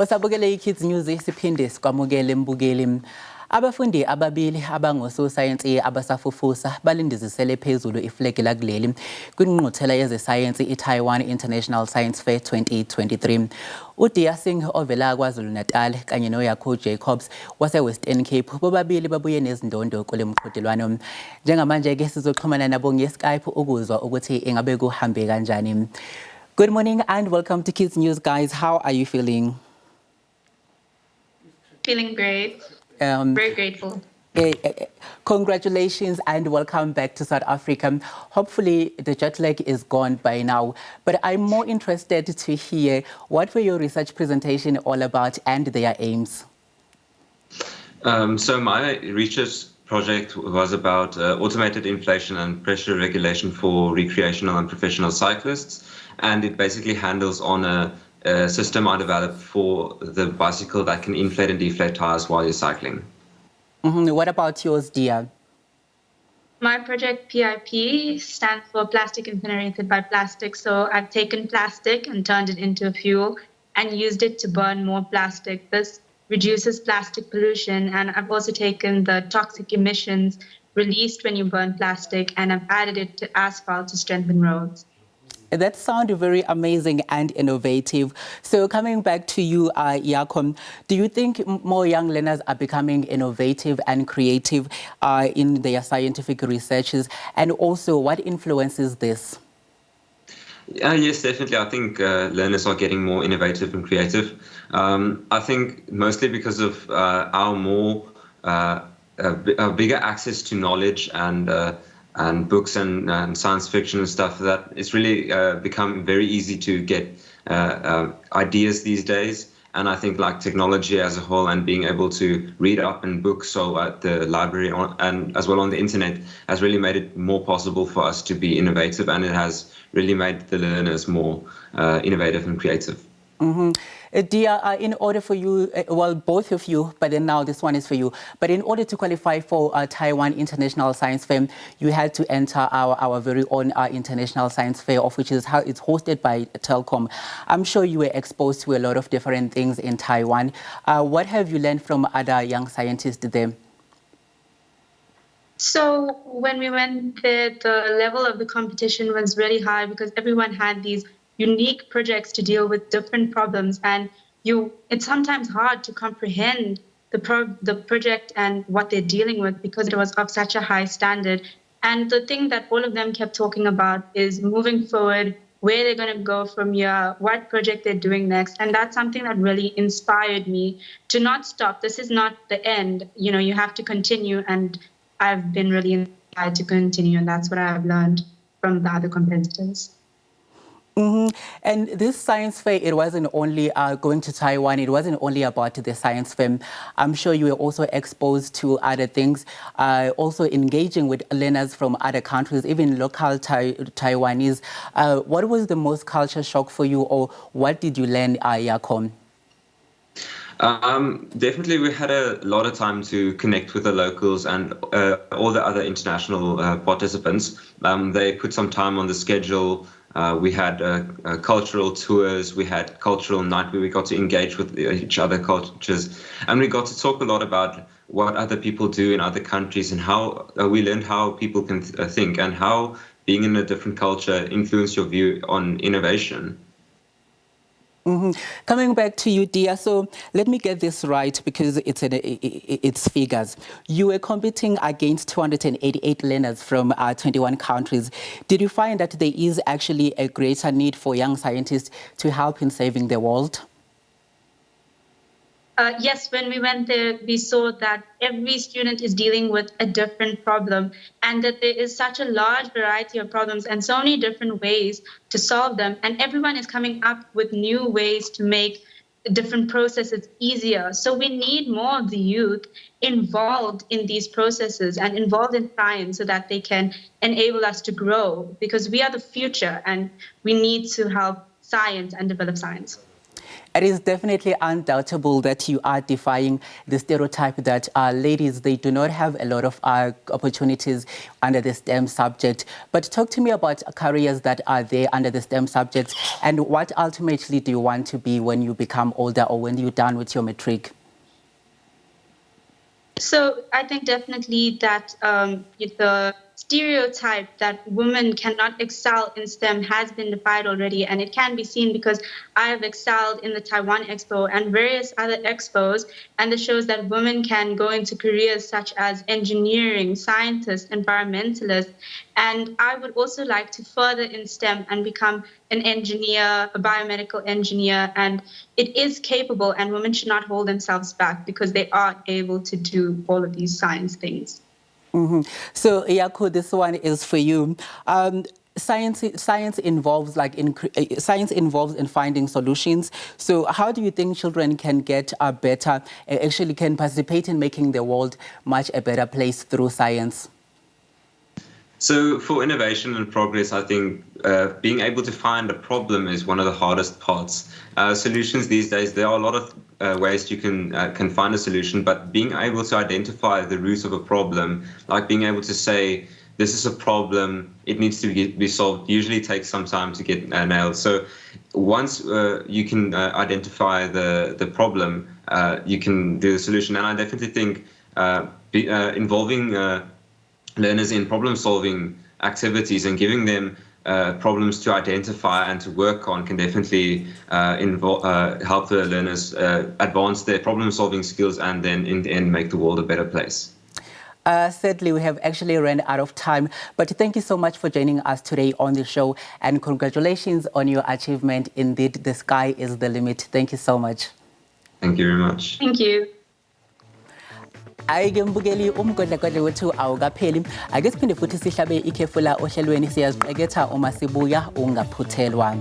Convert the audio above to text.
Osabukele iKids News siphinde sikwamukele mbukeli. Abafundi ababili abangososayensi abasafufusa balindizisele phezulu iflegi lakuleli kwingqungquthela yezesayensi iTaiwan International Science Fair 2023. Singh ovela Kwazulu Natal kanye Jaco wase-Western Cape bobabili babuye nezindondo kule mqhudelwano. Njengamanje ke sizoxhumana nabo nge-Skype ukuzwa ukuthi ingabe kuhambe kanjani. Good morning and welcome to Kids News, guys. How are you feeling? Feeling great. Very grateful. Congratulations and welcome back to South Africa. Hopefully the jet lag is gone by now, but I'm more interested to hear what were your research presentation all about and their aims. So my research project was about automated inflation and pressure regulation for recreational and professional cyclists, and it basically handles on a system I developed for the bicycle that can inflate and deflate tires while you're cycling. What about yours, Dia? My project PIP stands for Plastic Incinerated by Plastic. So I've taken plastic and turned it into a fuel and used it to burn more plastic. This reduces plastic pollution, and I've also taken the toxic emissions released when you burn plastic and I've added it to asphalt to strengthen roads. That sounds very amazing and innovative. So coming back to you, Jaco, do you think more young learners are becoming innovative and creative in their scientific researches? And also, what influences this? Yes, definitely. I think learners are getting more innovative and creative. I think mostly because of our bigger access to knowledge and books and science fiction and stuff, that it's really become very easy to get ideas these days. And I think like technology as a whole and being able to read up in books or at the library and as well on the internet has really made it more possible for us to be innovative, and it has really made the learners more innovative and creative. Dia, in order for you, well, both of you, but then now this one is for you, but in order to qualify for Taiwan International Science Fair, you had to enter our very own International Science Fair, of which is how it's hosted by Telkom. I'm sure you were exposed to a lot of different things in Taiwan. What have you learned from other young scientists there? So when we went there, the level of the competition was really high because everyone had these unique projects to deal with different problems, and it's sometimes hard to comprehend the project and what they're dealing with because it was of such a high standard. And the thing that all of them kept talking about is moving forward, where they're going to go from here, what project they're doing next. And that's something that really inspired me to not stop. This is not the end. You have to continue, and I've been really inspired to continue, and that's what I've learned from the other competitors. And this science fair, it wasn't only going to Taiwan, it wasn't only about the science fair. I'm sure you were also exposed to other things, also engaging with learners from other countries, even local Taiwanese. What was the most culture shock for you, or what did you learn, Jaco? Definitely, we had a lot of time to connect with the locals and all the other international participants. They put some time on the schedule. We had cultural tours, we had cultural night where we got to engage with each other cultures, and we got to talk a lot about what other people do in other countries and how we learned how people can think and how being in a different culture influence your view on innovation. Coming back to you, Dia, so let me get this right because it's figures. You were competing against 288 learners from 21 countries. Did you find that there is actually a greater need for young scientists to help in saving the world? Yes, when we went there, we saw that every student is dealing with a different problem, and that there is such a large variety of problems and so many different ways to solve them. And everyone is coming up with new ways to make different processes easier. So we need more of the youth involved in these processes and involved in science so that they can enable us to grow, because we are the future and we need to help science and develop science. It is definitely undoubtable that you are defying the stereotype that ladies, they do not have a lot of opportunities under the STEM subject. But talk to me about careers that are there under the STEM subjects, and what ultimately do you want to be when you become older or when you're done with your matric? So I think definitely that the stereotype that women cannot excel in STEM has been defied already, and it can be seen because I have excelled in the Taiwan Expo and various other expos, and it shows that women can go into careers such as engineering, scientists, environmentalists, and I would also like to further in STEM and become an engineer, a biomedical engineer, and it is capable, and women should not hold themselves back because they are able to do all of these science things. Mm-hmm. So, Jaco, this one is for you. Science involves science involves in finding solutions. So, how do you think children can get better, actually can participate in making the world much a better place through science? So for innovation and progress, I think being able to find a problem is one of the hardest parts. Solutions these days, there are a lot of ways you can find a solution, but being able to identify the root of a problem, like being able to say, this is a problem, it needs to be solved, usually takes some time to get nailed. So once you can identify the problem, you can do the solution. And I definitely think involving learners in problem-solving activities and giving them problems to identify and to work on can definitely help the learners advance their problem-solving skills and then in the end make the world a better place. Sadly, we have actually run out of time, but thank you so much for joining us today on the show, and congratulations on your achievement. Indeed, the sky is the limit. Thank you so much. Thank you very much. Thank you. Ayike mbukeli umgodla wethu awukapheli. Ake siphinde futhi sihlabe ikhefula ohlelweni, siyaziqeketha uma sibuya, ungaphuthelwa.